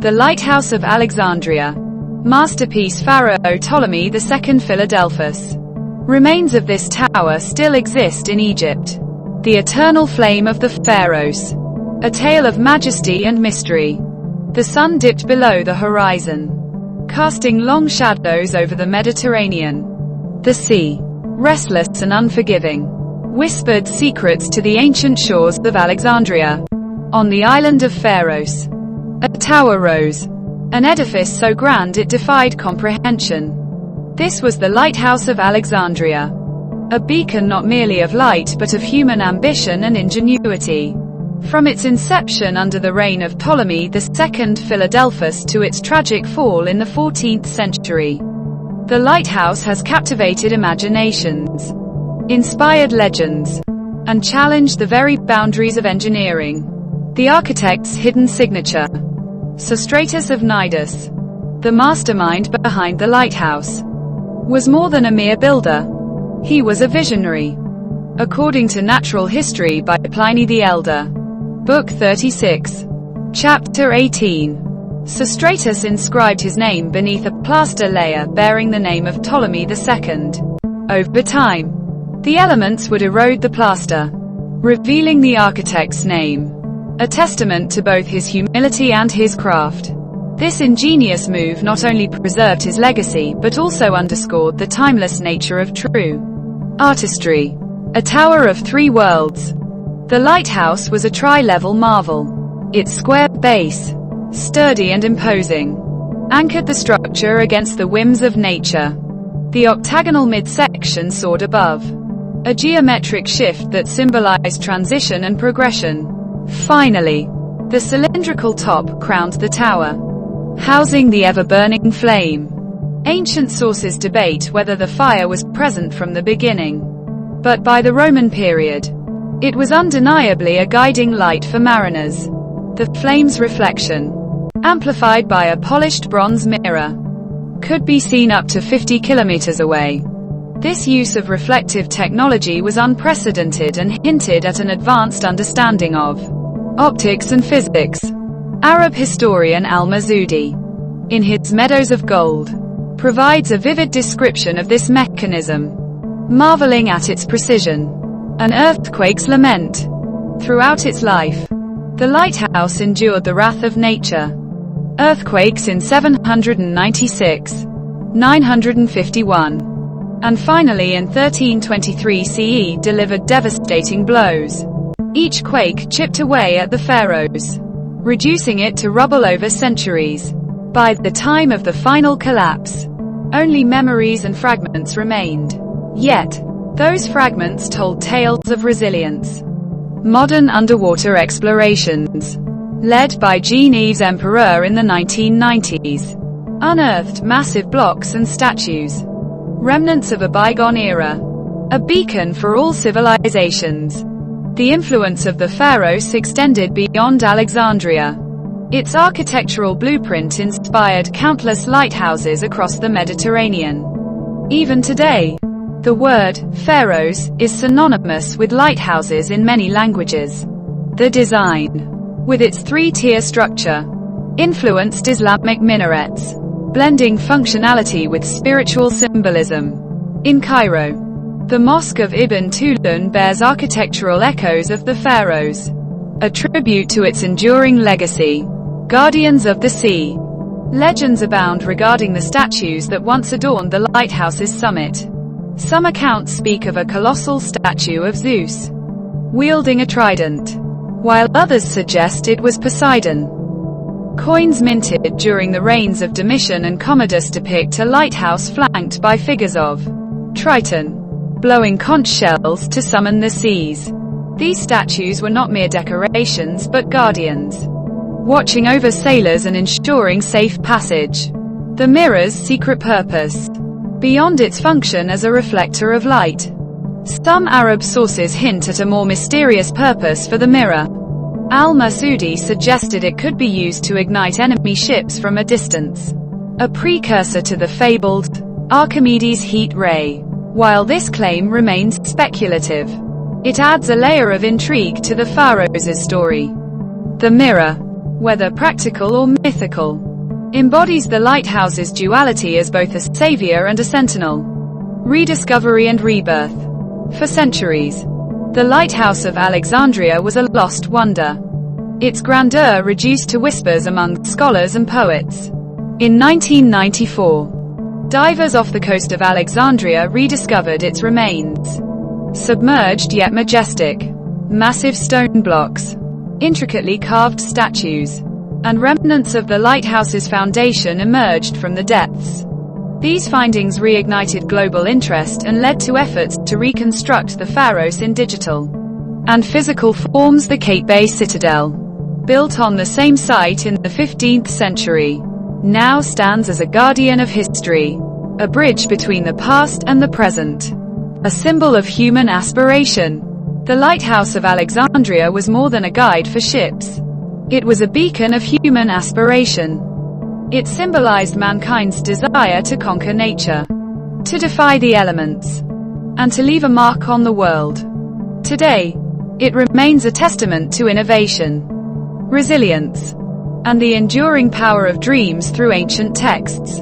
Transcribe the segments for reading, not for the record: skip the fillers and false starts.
The Lighthouse of Alexandria. Masterpiece Pharaoh Ptolemy II Philadelphus. Remains of this tower still exist in Egypt. The eternal flame of the pharaohs. A tale of majesty and mystery. The sun dipped below the horizon, casting long shadows over the Mediterranean. The sea, restless and unforgiving, whispered secrets to the ancient shores of Alexandria. On the island of Pharos, a tower rose, an edifice so grand it defied comprehension. This was the Lighthouse of Alexandria, a beacon not merely of light but of human ambition and ingenuity. From its inception under the reign of Ptolemy II Philadelphus to its tragic fall in the 14th century, the lighthouse has captivated imaginations, inspired legends, and challenged the very boundaries of engineering. The architect's hidden signature. Sostratus of Cnidus, the mastermind behind the lighthouse, was more than a mere builder. He was a visionary. According to Natural History by Pliny the Elder, Book 36, Chapter 18, Sostratus inscribed his name beneath a plaster layer bearing the name of Ptolemy II. Over time, the elements would erode the plaster, revealing the architect's name, a testament to both his humility and his craft. This ingenious move not only preserved his legacy but also underscored the timeless nature of true artistry. A tower of three worlds. The lighthouse was a tri-level marvel. Its square base, sturdy and imposing, anchored the structure against the whims of nature. The octagonal midsection soared above, a geometric shift that symbolized transition and progression. Finally, the cylindrical top crowned the tower, housing the ever-burning flame. Ancient sources debate whether the fire was present from the beginning, but by the Roman period, it was undeniably a guiding light for mariners. The flame's reflection, amplified by a polished bronze mirror, could be seen up to 50 kilometers away. This use of reflective technology was unprecedented and hinted at an advanced understanding of optics and physics. Arab historian Al-Mazudi, in his Meadows of Gold, provides a vivid description of this mechanism, marveling at its precision. An earthquake's lament. Throughout its life, the lighthouse endured the wrath of nature. Earthquakes in 796, 951, and finally in 1323 CE delivered devastating blows. Each quake chipped away at the Pharos, reducing it to rubble over centuries. By the time of the final collapse, only memories and fragments remained. Yet, those fragments told tales of resilience. Modern underwater explorations, led by Jean-Yves Empereur in the 1990s, unearthed massive blocks and statues, remnants of a bygone era, a beacon for all civilizations. The influence of the Pharos extended beyond Alexandria. Its architectural blueprint inspired countless lighthouses across the Mediterranean. Even today, the word Pharos is synonymous with lighthouses in many languages. The design, with its three-tier structure, influenced Islamic minarets, blending functionality with spiritual symbolism. In Cairo, the Mosque of Ibn Tulun bears architectural echoes of the pharaohs, a tribute to its enduring legacy. Guardians of the Sea. Legends abound regarding the statues that once adorned the lighthouse's summit. Some accounts speak of a colossal statue of Zeus, wielding a trident, while others suggest it was Poseidon. Coins minted during the reigns of Domitian and Commodus depict a lighthouse flanked by figures of Triton, blowing conch shells to summon the seas. These statues were not mere decorations but guardians, watching over sailors and ensuring safe passage. The mirror's secret purpose, beyond its function as a reflector of light. Some Arab sources hint at a more mysterious purpose for the mirror. Al-Masudi suggested it could be used to ignite enemy ships from a distance, a precursor to the fabled Archimedes' heat ray. While this claim remains speculative, it adds a layer of intrigue to the pharaohs' story. The mirror, whether practical or mythical, embodies the lighthouse's duality as both a savior and a sentinel. Rediscovery and rebirth. For centuries, the Lighthouse of Alexandria was a lost wonder, its grandeur reduced to whispers among scholars and poets. In 1994, divers off the coast of Alexandria rediscovered its remains. Submerged yet majestic, massive stone blocks, intricately carved statues, and remnants of the lighthouse's foundation emerged from the depths. These findings reignited global interest and led to efforts to reconstruct the Pharos in digital and physical forms. The Cape Bay Citadel, built on the same site in the 15th century, now stands as a guardian of history, a bridge between the past and the present, a symbol of human aspiration. The Lighthouse of Alexandria was more than a guide for ships. It was a beacon of human aspiration. It symbolized mankind's desire to conquer nature, to defy the elements, and to leave a mark on the world. Today, it remains a testament to innovation, resilience, and the enduring power of dreams. Through ancient texts,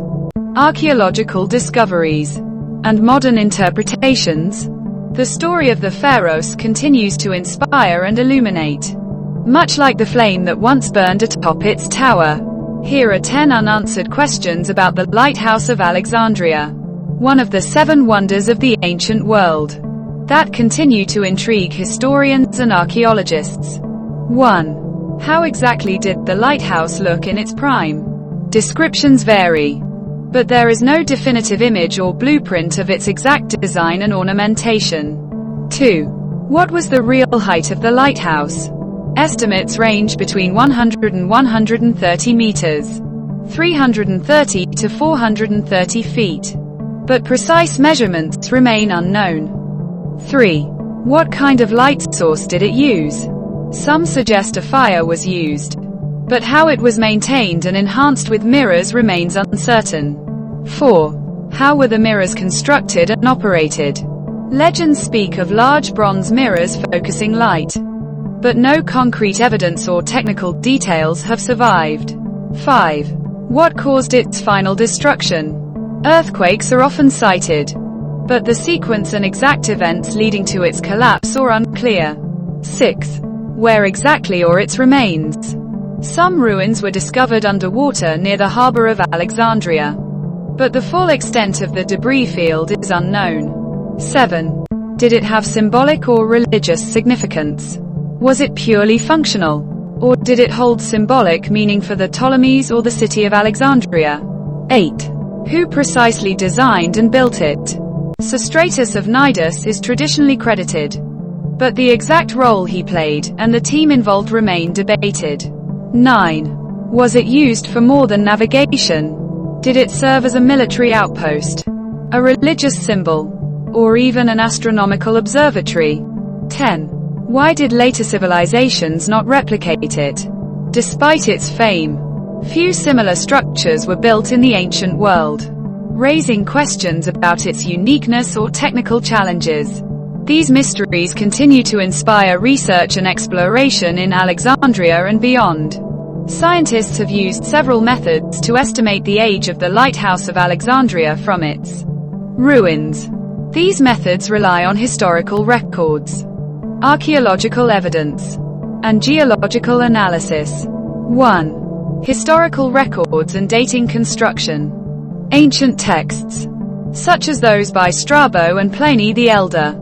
archaeological discoveries, and modern interpretations, the story of the Pharos continues to inspire and illuminate. Much like the flame that once burned atop its tower, here are 10 unanswered questions about the Lighthouse of Alexandria, one of the 7 wonders of the ancient world, that continue to intrigue historians and archaeologists. 1. How exactly did the lighthouse look in its prime? Descriptions vary, but there is no definitive image or blueprint of its exact design and ornamentation. 2. What was the real height of the lighthouse? Estimates range between 100 and 130 meters, 330 to 430 feet, but precise measurements remain unknown. 3. What kind of light source did it use? Some suggest a fire was used, but how it was maintained and enhanced with mirrors remains uncertain. 4. How were the mirrors constructed and operated? Legends speak of large bronze mirrors focusing light, but no concrete evidence or technical details have survived. 5. What caused its final destruction? Earthquakes are often cited, but the sequence and exact events leading to its collapse are unclear. 6. Where exactly are its remains? Some ruins were discovered underwater near the harbor of Alexandria, but the full extent of the debris field is unknown. 7. Did it have symbolic or religious significance? Was it purely functional, or did it hold symbolic meaning for the Ptolemies or the city of Alexandria? 8. Who precisely designed and built it? Sostratus of Cnidus is traditionally credited, but the exact role he played and the team involved remain debated. 9. Was it used for more than navigation? Did it serve as a military outpost, a religious symbol, or even an astronomical observatory? 10. Why did later civilizations not replicate it? Despite its fame, few similar structures were built in the ancient world, raising questions about its uniqueness or technical challenges. These mysteries continue to inspire research and exploration in Alexandria and beyond. Scientists have used several methods to estimate the age of the Lighthouse of Alexandria from its ruins. These methods rely on historical records, archaeological evidence, and geological analysis. 1. Historical records and dating construction. Ancient texts, such as those by Strabo and Pliny the Elder,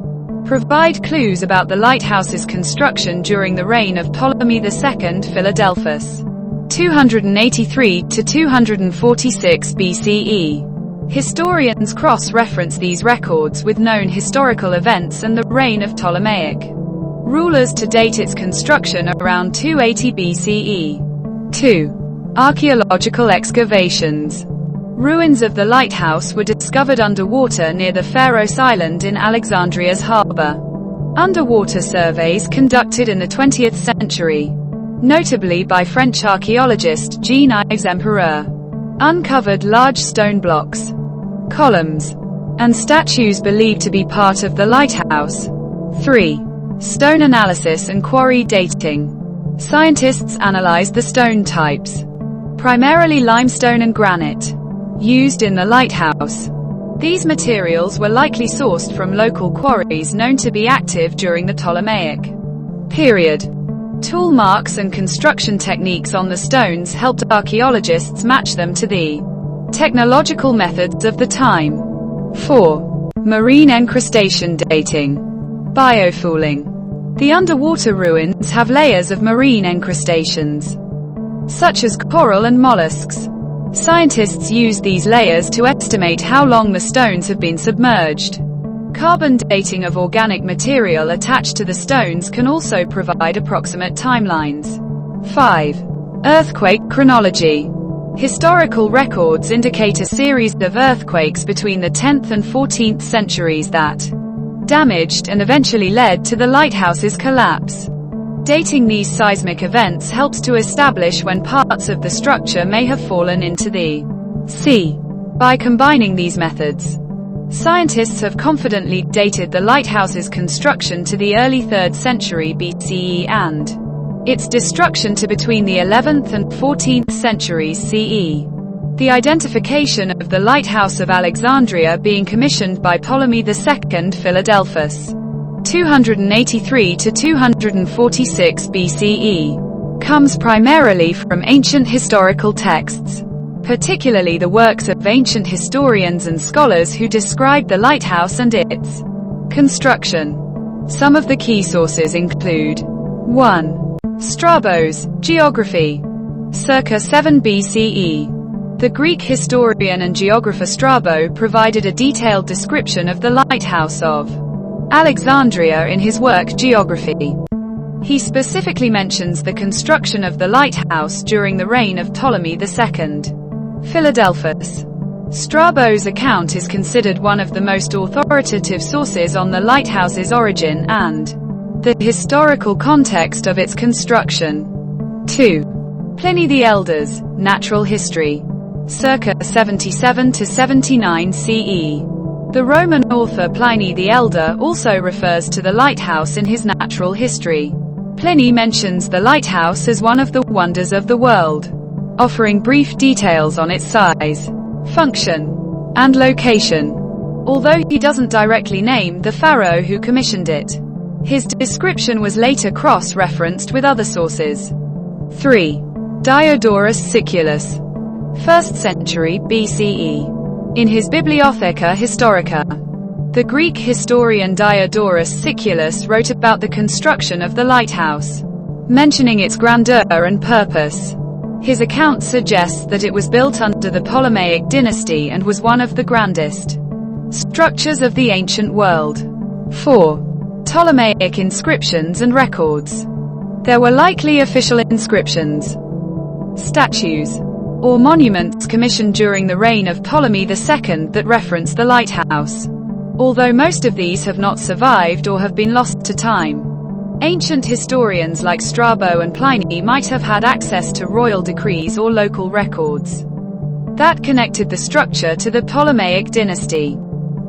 provide clues about the lighthouse's construction during the reign of Ptolemy II Philadelphus, 283 to 246 BCE. Historians cross-reference these records with known historical events and the reign of Ptolemaic rulers to date its construction around 280 BCE. 2. Archaeological excavations. Ruins of the lighthouse were discovered underwater near the Pharos Island in Alexandria's harbor. Underwater surveys conducted in the 20th century, notably by French archaeologist Jean-Yves Empereur, uncovered large stone blocks, columns, and statues believed to be part of the lighthouse. 3. Stone analysis and quarry dating. Scientists analyzed the stone types, primarily limestone and granite, used in the lighthouse. These materials were likely sourced from local quarries known to be active during the Ptolemaic period. Tool marks and construction techniques on the stones helped archaeologists match them to the technological methods of the time. 4. Marine encrustation dating. Biofouling. The underwater ruins have layers of marine encrustations, such as coral and mollusks. Scientists use these layers to estimate how long the stones have been submerged. Carbon dating of organic material attached to the stones can also provide approximate timelines. 5. Earthquake chronology. Historical records indicate a series of earthquakes between the 10th and 14th centuries that damaged and eventually led to the lighthouse's collapse. Dating these seismic events helps to establish when parts of the structure may have fallen into the sea. By combining these methods, scientists have confidently dated the lighthouse's construction to the early 3rd century BCE and its destruction to between the 11th and 14th centuries CE. The identification of the Lighthouse of Alexandria being commissioned by Ptolemy II Philadelphus, 283 to 246 BCE, comes primarily from ancient historical texts, particularly the works of ancient historians and scholars who describe the lighthouse and its construction. Some of the key sources include 1. Strabo's Geography, circa 7 BCE. The Greek historian and geographer Strabo provided a detailed description of the Lighthouse of Alexandria in his work Geography. He specifically mentions the construction of the lighthouse during the reign of Ptolemy II Philadelphus. Strabo's account is considered one of the most authoritative sources on the lighthouse's origin and the historical context of its construction. 2. Pliny the Elder's Natural History, circa 77 to 79 CE. The Roman author Pliny the Elder also refers to the lighthouse in his Natural History. Pliny mentions the lighthouse as one of the wonders of the world, offering brief details on its size, function, and location. Although he doesn't directly name the pharaoh who commissioned it, his description was later cross-referenced with other sources. 3. Diodorus Siculus, 1st century BCE. In his Bibliotheca Historica, the Greek historian Diodorus Siculus wrote about the construction of the lighthouse, mentioning its grandeur and purpose. His account suggests that it was built under the Ptolemaic dynasty and was one of the grandest structures of the ancient world. 4. Ptolemaic inscriptions and records. There were likely official inscriptions, statues, or monuments commissioned during the reign of Ptolemy II that reference the lighthouse, although most of these have not survived or have been lost to time. Ancient historians like Strabo and Pliny might have had access to royal decrees or local records that connected the structure to the Ptolemaic dynasty.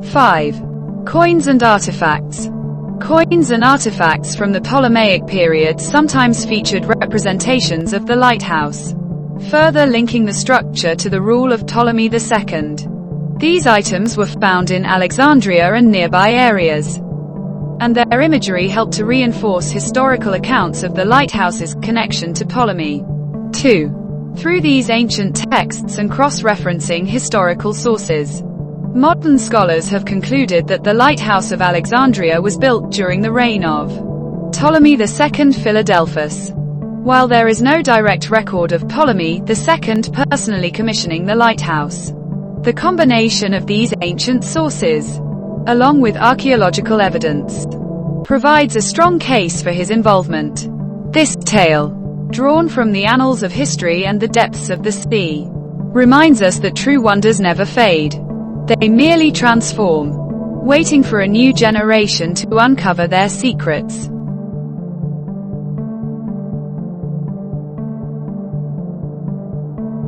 5. Coins and artifacts. Coins and artifacts from the Ptolemaic period sometimes featured representations of the lighthouse, further linking the structure to the rule of Ptolemy II. These items were found in Alexandria and nearby areas, and their imagery helped to reinforce historical accounts of the lighthouse's connection to Ptolemy II. Through these ancient texts and cross-referencing historical sources, modern scholars have concluded that the Lighthouse of Alexandria was built during the reign of Ptolemy II Philadelphus. While there is no direct record of Ptolemy II personally commissioning the lighthouse, the combination of these ancient sources, along with archaeological evidence, provides a strong case for his involvement. This tale, drawn from the annals of history and the depths of the sea, reminds us that true wonders never fade. They merely transform, waiting for a new generation to uncover their secrets.